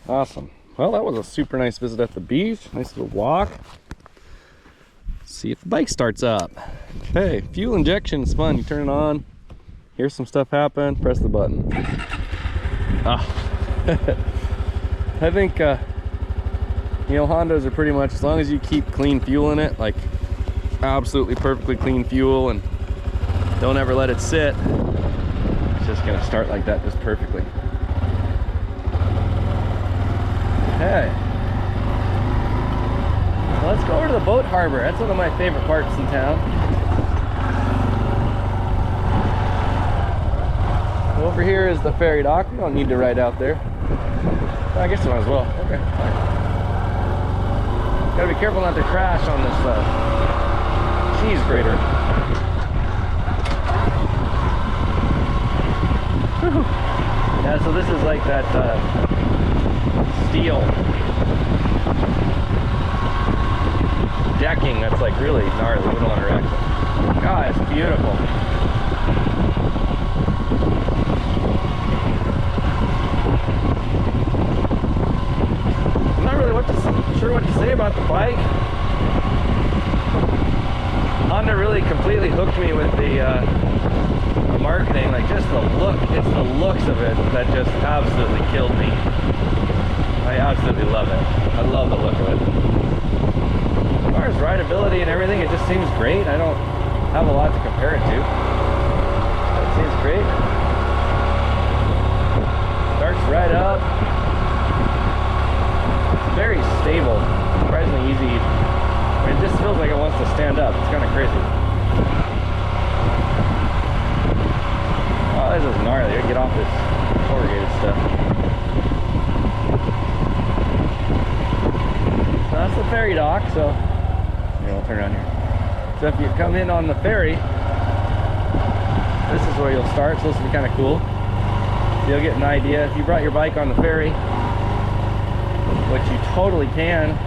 Awesome. Well, that was a super nice visit at the beach. Nice little walk. See if the bike starts up. Okay, fuel injection is fun. You turn it on, hear some stuff happen, press the button. Ah. I think, you know, Hondas are pretty much, as long as you keep clean fuel in it, like absolutely perfectly clean fuel, and don't ever let it sit, it's just gonna start like that just perfectly. Okay. Well, let's go over to the boat harbor. That's one of my favorite parts in town. Over here is the ferry dock. We don't need to ride out there. I guess I might as well. Okay, fine. Gotta be careful not to crash on this cheese grater. Yeah, so this is like that steel decking that's like really gnarly. We don't want to wreck it. God, it's beautiful. I'm not really sure what to say about the bike. Honda really completely hooked me with the marketing, like just the look. It's the looks of it that just absolutely killed me. I absolutely love it. I love the look of it. As far as rideability and everything, it just seems great. I don't have a lot to compare it to. It seems great. Starts right up. It's very stable, surprisingly easy. I mean, it just feels like it wants to stand up. It's kind of crazy. Oh, this is gnarly. I get off this corrugated stuff. That's the ferry dock, so here, I'll turn around here. So if you come in on the ferry, this is where you'll start. It's supposed to be kind of cool. You'll get an idea. If you brought your bike on the ferry, which you totally can.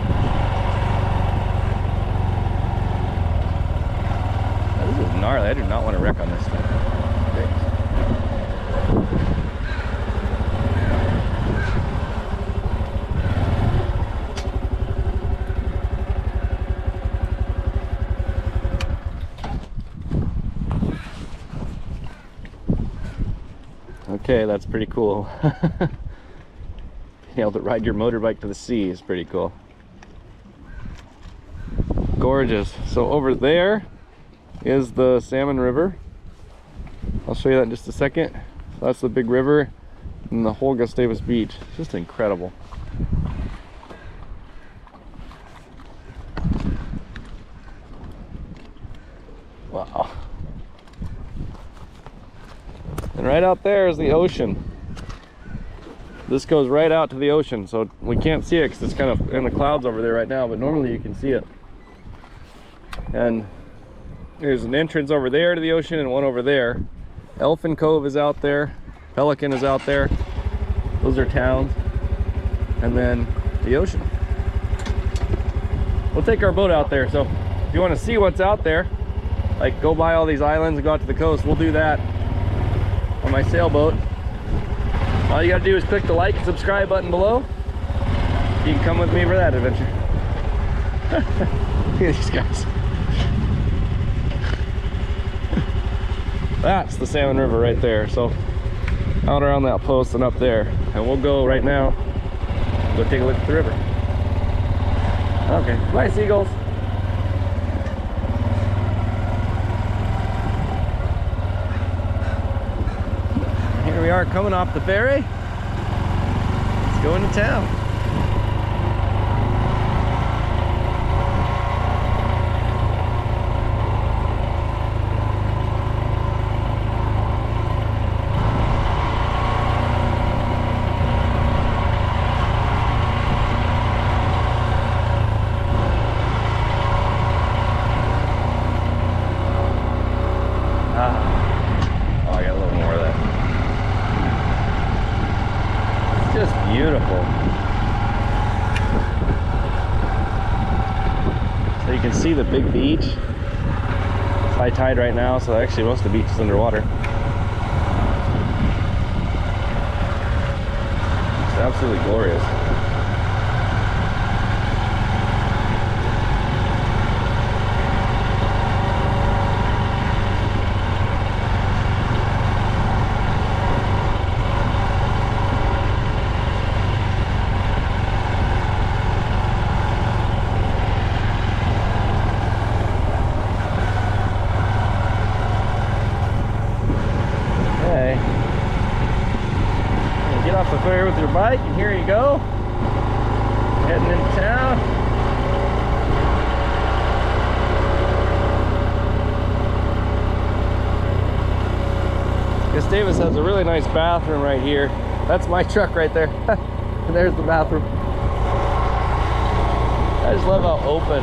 Oh, this is gnarly. I do not want to wreck on this thing. Okay. Okay, that's pretty cool. Being able to ride your motorbike to the sea is pretty cool. Gorgeous. So over there is the Salmon River. I'll show you that in just a second. So that's the big river and the whole Gustavus Beach. It's just incredible. Wow. And right out there is the ocean. This goes right out to the ocean, so we can't see it because it's kind of in the clouds over there right now, but normally you can see it. And there's an entrance over there to the ocean and one over there. Elfin Cove is out there. Pelican is out there. Those are towns. And then the ocean. We'll take our boat out there, so if you want to see what's out there, like go by all these islands and go out to the coast, we'll do that on my sailboat. All you gotta do is click the like and subscribe button below. You can come with me for that adventure. Look at these guys. That's the Salmon River right there. So out around that post and up there. And we'll go right now, go take a look at the river. Okay, bye seagulls. Here we are coming off the ferry. Let's go into town. Beautiful. So you can see the big beach. It's high tide right now, so actually most of the beach is underwater. It's absolutely glorious. way. Get off the ferry with your bike, and here you go. Heading into town. Gustavus has a really nice bathroom right here. That's my truck right there. And there's the bathroom. I just love how open,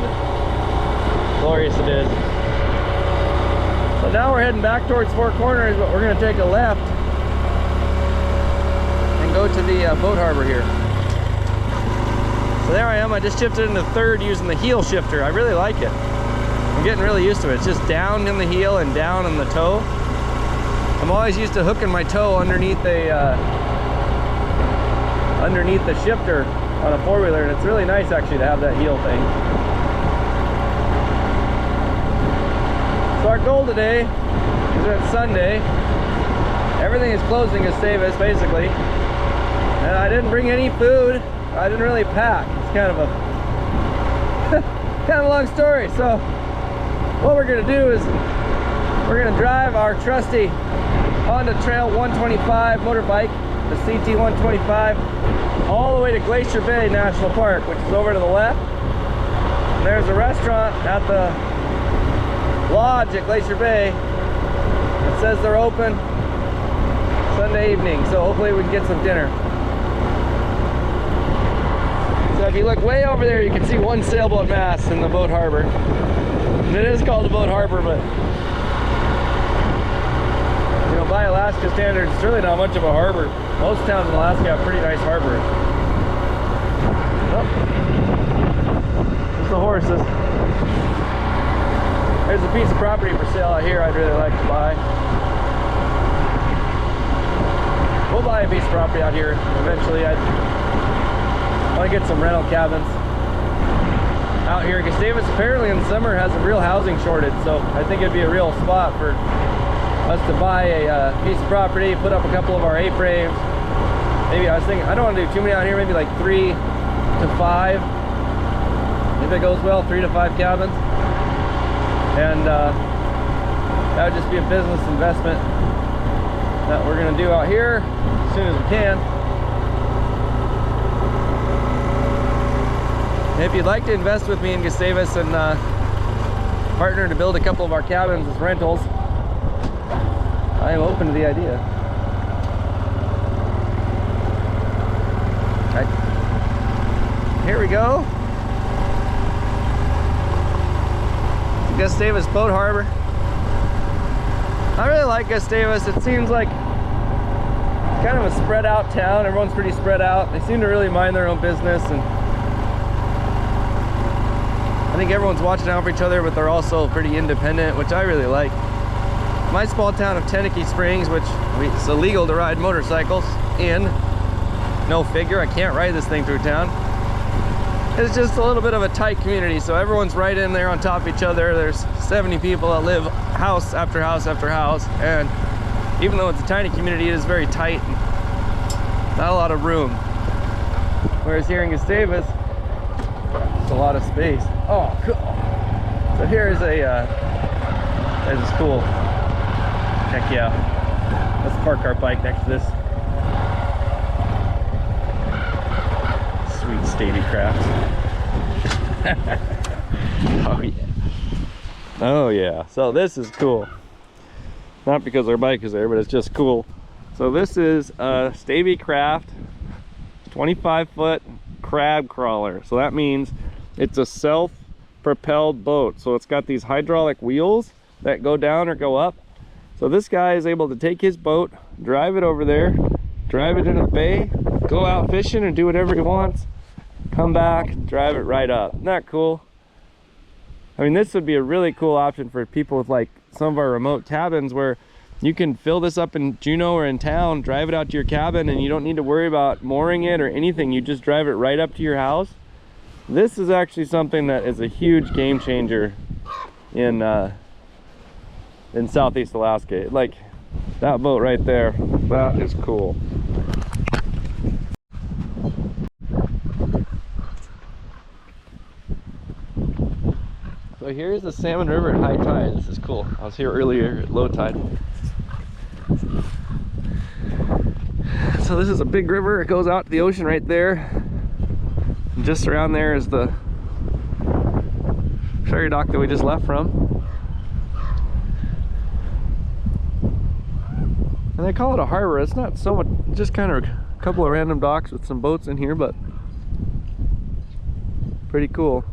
glorious it is. So now we're heading back towards Four Corners, but we're going to take a left and go to the boat harbor here. So there I am. I just shifted into third using the heel shifter. I really like it. I'm getting really used to it. It's just down in the heel and down in the toe. I'm always used to hooking my toe underneath the shifter on a four-wheeler, and it's really nice actually to have that heel thing. So our goal today is it's Sunday. Everything is closing at Gustavus basically, and I didn't bring any food. I didn't really pack. It's kind of a kind of a long story. So what we're gonna do is we're gonna drive our trusty Honda Trail 125 motorbike, the CT125, all the way to Glacier Bay National Park, which is over to the left. And there's a restaurant at the lodge at Glacier Bay. It says they're open Sunday evening, so hopefully we can get some dinner. So if you look way over there, you can see one sailboat mast in the boat harbor. And it is called a boat harbor, but you know, by Alaska standards, it's really not much of a harbor. Most towns in Alaska have pretty nice harbors. Oh, there's the horses. There's a piece of property for sale out here I'd really like to buy. We'll buy a piece of property out here eventually. I want to get some rental cabins out here. Gustavus apparently in the summer has a real housing shortage, so I think it'd be a real spot for us to buy a piece of property, put up a couple of our A-frames. Maybe I was thinking, I don't want to do too many out here, maybe like 3 to 5. If it goes well, 3 to 5 cabins. And that would just be a business investment that we're going to do out here as soon as we can. And if you'd like to invest with me in Gustavus and partner to build a couple of our cabins as rentals, I am open to the idea. Right. Here we go. Gustavus Boat Harbor. I really like Gustavus. It seems like kind of a spread out town. Everyone's pretty spread out. They seem to really mind their own business, and I think everyone's watching out for each other, but they're also pretty independent, which I really like. My small town of Tenakee Springs, which it's illegal to ride motorcycles in. No figure, I can't ride this thing through town. It's just a little bit of a tight community, so everyone's right in there on top of each other. There's 70 people that live house after house after house, and even though it's a tiny community, it is very tight and not a lot of room. Whereas here in Gustavus, it's a lot of space. Oh, cool. So here's a there's a school. Heck yeah. Let's park our bike next to this sweet Stavy-craft. Oh yeah. Oh yeah. So this is cool. Not because our bike is there, but it's just cool. So this is a Stavy-craft 25-foot crab crawler. So that means it's a self-propelled boat. So it's got these hydraulic wheels that go down or go up. So this guy is able to take his boat, drive it over there, drive it into the bay, go out fishing and do whatever he wants, come back, drive it right up. Isn't that cool? I mean, this would be a really cool option for people with like some of our remote cabins where you can fill this up in Juneau or in town, drive it out to your cabin, and you don't need to worry about mooring it or anything. You just drive it right up to your house. This is actually something that is a huge game changer in Southeast Alaska. Like that boat right there, that is cool. So here's the Salmon River at high tide. This is cool. I was here earlier at low tide. So this is a big river. It goes out to the ocean right there. And just around there is the ferry dock that we just left from. And they call it a harbor. It's not so much, just kind of a couple of random docks with some boats in here, but pretty cool.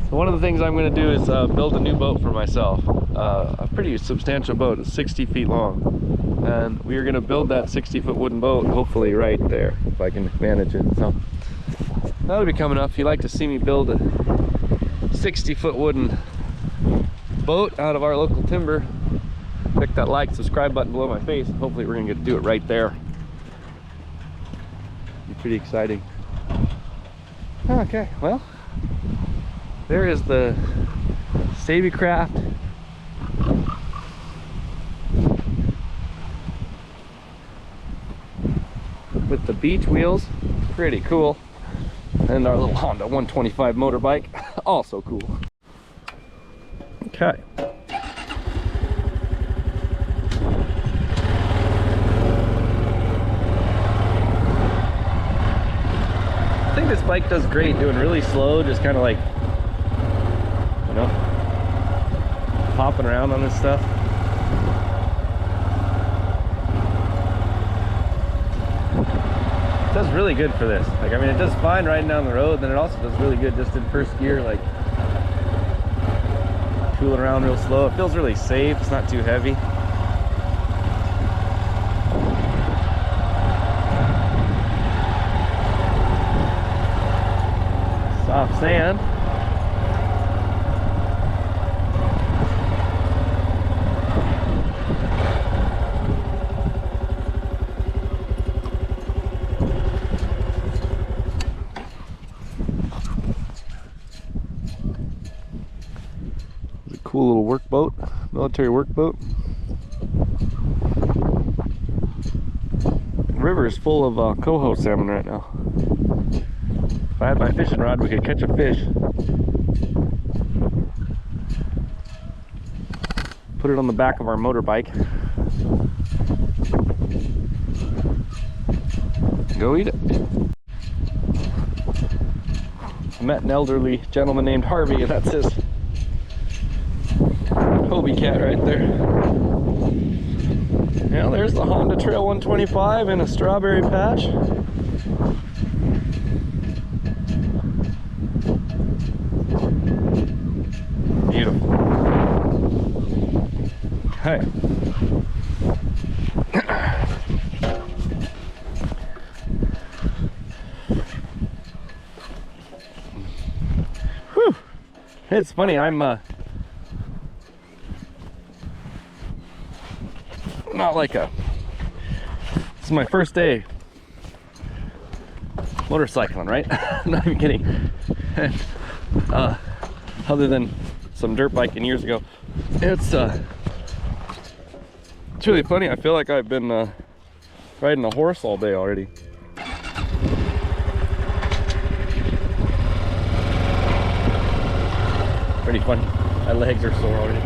So one of the things I'm going to do is build a new boat for myself. A pretty substantial boat. It's 60 feet long. And we are going to build that 60-foot wooden boat, hopefully right there, if I can manage it. So that'll be coming up. If you'd like to see me build a 60-foot wooden boat out of our local timber, click that like, subscribe button below my face. Hopefully we're going to get to do it right there. Be pretty exciting. Okay, well, there is the Savvy Craft with the beach wheels, pretty cool, and our little Honda 125 motorbike, also cool. Okay. I think this bike does great doing really slow, just kind of like, you know, popping around on this stuff. It does really good for this. Like, I mean, it does fine riding down the road, then it also does really good just in first gear, like tooling around real slow. It feels really safe. It's not too heavy. Soft sand. Cool little work boat, military work boat. The river is full of coho salmon right now. If I had my fishing rod, we could catch a fish. Put it on the back of our motorbike. Go eat it. I met an elderly gentleman named Harvey, and that's his Hobie cat right there. Yeah, there's the Honda Trail 125 in a strawberry patch. Beautiful. Okay. Whew. It's funny, I'm not like this is my first day motorcycling, right? I'm not even kidding. Other than some dirt biking years ago, it's really funny. I feel like I've been riding a horse all day already. Pretty funny. My legs are sore already.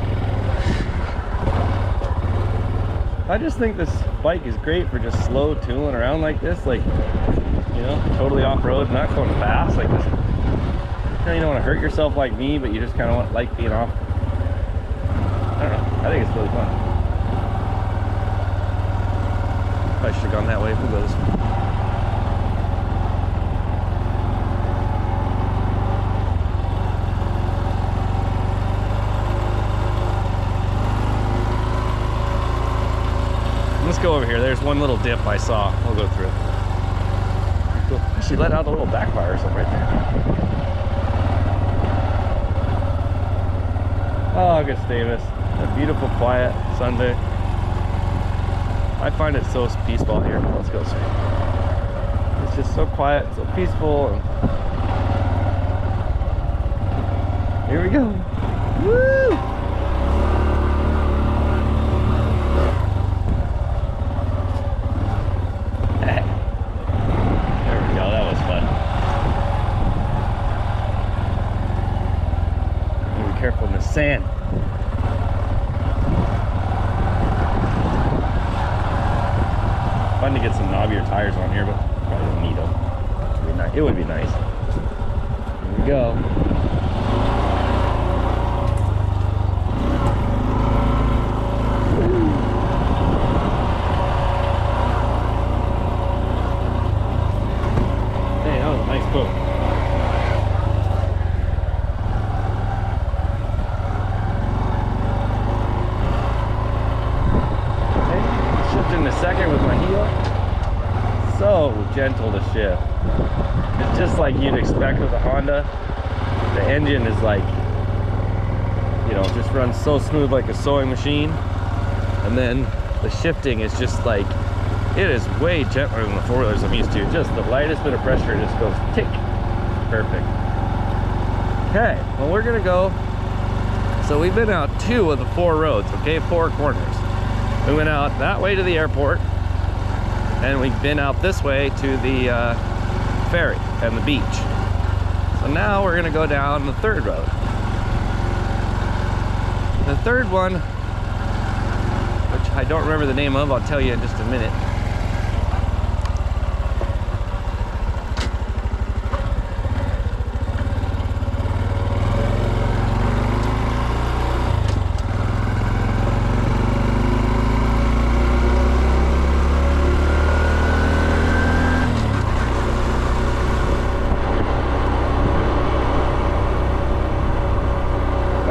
I just think this bike is great for just slow tooling around like this, like, you know, totally off-road, not going fast like this. You don't want to hurt yourself like me, but you just kind of like being off. I don't know. I think it's really fun. I should have gone that way. We'll go this way. Let's go over here. There's one little dip I saw. We'll go through it. Cool. She let out a little backfire or something right there. Oh, Gustavus. A beautiful, quiet Sunday. I find it so peaceful here. Let's go straight. It's just so quiet, so peaceful. And here we go. Woo! Careful in the sand. fun to get some knobbier tires on here, but probably don't need them. It would be nice. Here we go. Hey, that was a nice boat. In a second with my heel, so gentle to shift. It's just like you'd expect with a Honda. The engine is like, you know, just runs so smooth like a sewing machine, and then the shifting is just like, it is way gentler than the four-wheelers I'm used to. Just the lightest bit of pressure just goes tick. Perfect. Okay, well, we're gonna go. So we've been out 2 of the 4 roads, okay, 4 corners. We went out that way to the airport, and we've been out this way to the ferry and the beach. So now we're gonna go down the 3rd road. The 3rd one, which I don't remember the name of, I'll tell you in just a minute.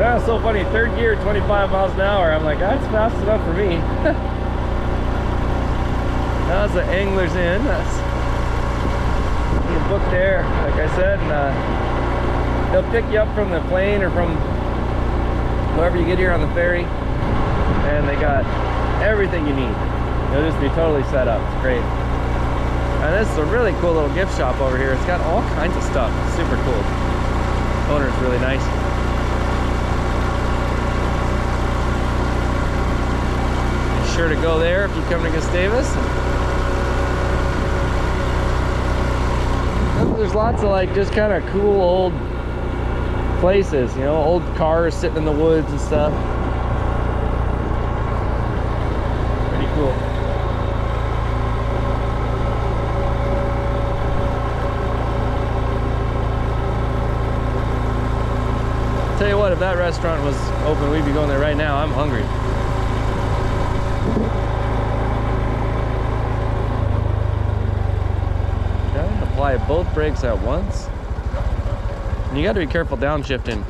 Yeah, so funny, 3rd gear, 25 miles an hour. I'm like, that's fast enough for me. That's the Angler's Inn. That's you can book there, like I said, and they'll pick you up from the plane or from wherever you get here on the ferry, and they got everything you need. They'll just be totally set up. It's great. And this is a really cool little gift shop over here. It's got all kinds of stuff. It's super cool. The owner's really nice. Sure to go there if you come to Gustavus. There's lots of like just kind of cool old places, you know, old cars sitting in the woods and stuff. Pretty cool. Tell you what, if that restaurant was open, we'd be going there right now. I'm hungry. Apply both brakes at once. And you got to be careful downshifting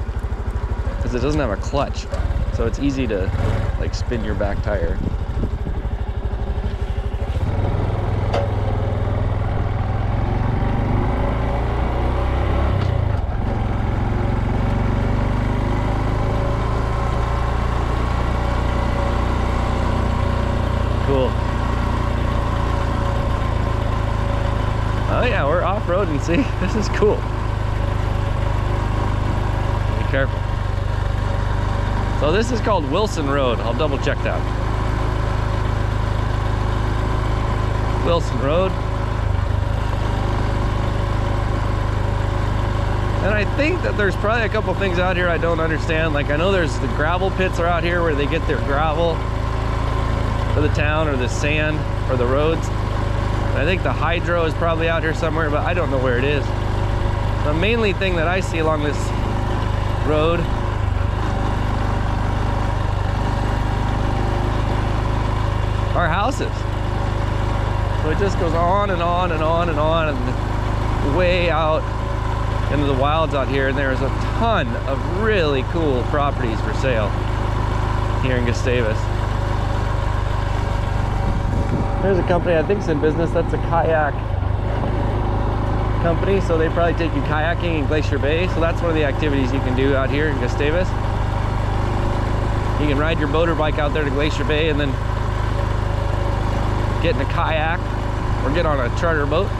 because it doesn't have a clutch, so it's easy to like spin your back tire. Cool. Oh yeah, we're off-roading, see? This is cool. Be careful. So this is called Wilson Road. I'll double check that. Wilson Road. And I think that there's probably a couple things out here I don't understand. Like I know there's the gravel pits are out here where they get their gravel for the town, or the sand for the roads. I think the hydro is probably out here somewhere, but I don't know where it is. The mainly thing that I see along this road are houses. So it just goes on and on and on and on, and way out into the wilds out here, and there's a ton of really cool properties for sale here in Gustavus. There's a company I think is in business. That's a kayak company, so they probably take you kayaking in Glacier Bay. So that's one of the activities you can do out here in Gustavus. You can ride your motorbike out there to Glacier Bay and then get in a kayak or get on a charter boat.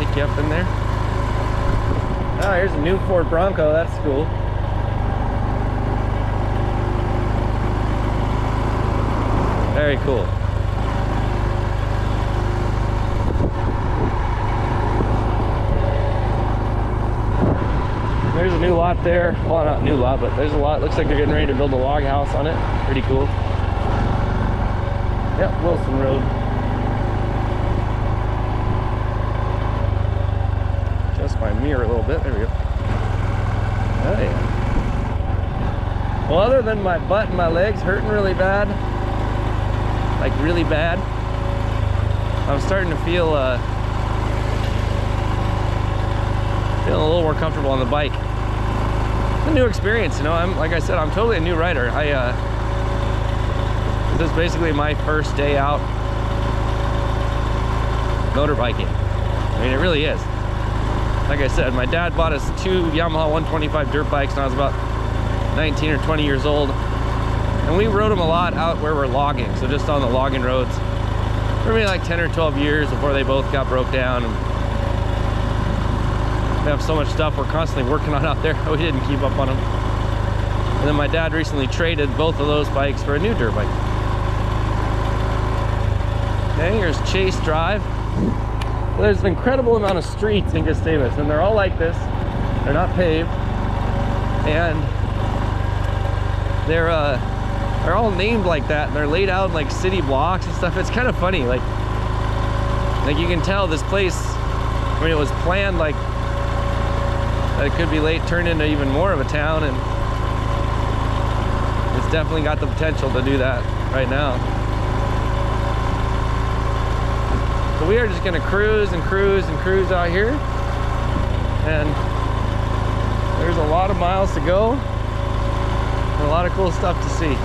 Take you up in there. Oh, here's a new Ford Bronco. That's cool. Very cool. There's a new lot there. Well, not new lot, but there's a lot. Looks like they're getting ready to build a log house on it. Pretty cool. Yep, Wilson Road. adjust my mirror a little bit. There we go. Oh yeah. Well, other than my butt and my legs hurting really bad, like really bad, I'm starting to feel feeling a little more comfortable on the bike. It's a new experience, you know. Like I said, I'm totally a new rider. This is basically my first day out motorbiking. I mean, it really is. Like I said, my dad bought us 2 Yamaha 125 dirt bikes when I was about 19 or 20 years old, and we rode them a lot out where we're logging, so just on the logging roads for maybe like 10 or 12 years before they both got broke down. And we have so much stuff we're constantly working on out there, we didn't keep up on them. And then my dad recently traded both of those bikes for a new dirt bike. Okay, here's Chase Drive. There's an incredible amount of streets in Gustavus, and they're all like this. They're not paved, and they're all named like that, and they're laid out in like city blocks and stuff. It's kind of funny, like you can tell this place, I mean, it was planned like that it could be turned into even more of a town, and it's definitely got the potential to do that right now. So we are just gonna cruise and cruise and cruise out here, and there's a lot of miles to go and a lot of cool stuff to see.